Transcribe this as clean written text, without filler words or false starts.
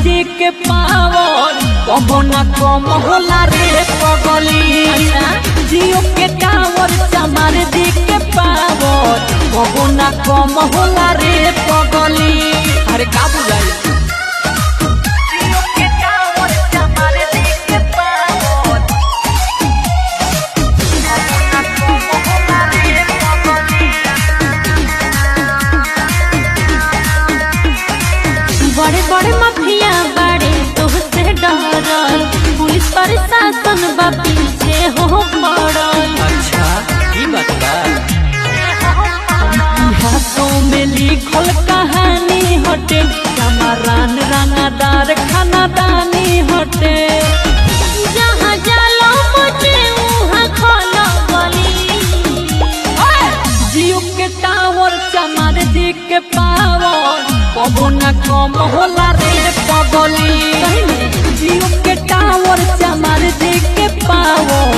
दी के पावर कबो ना कम होला रे पगली। जियो के टावर चमार दी के पावर कबो ना कम होला रे पगली। अरे का बुझाई बड़े बड़े माफिया बड़े तुझसे डरल पुलिस प्रशासन बा पीछे हो पड़ल। अच्छा की बात बा हाथों में लिखल कहानी हटे चमारान रंगदार खानादानी हटे। जहाँ जालो मुझे वहाँ खोलो गली। जियो के टावर चमार दी के पावर कबो ना कम होला रे पगली। जियो के टावर चमार दी के पावर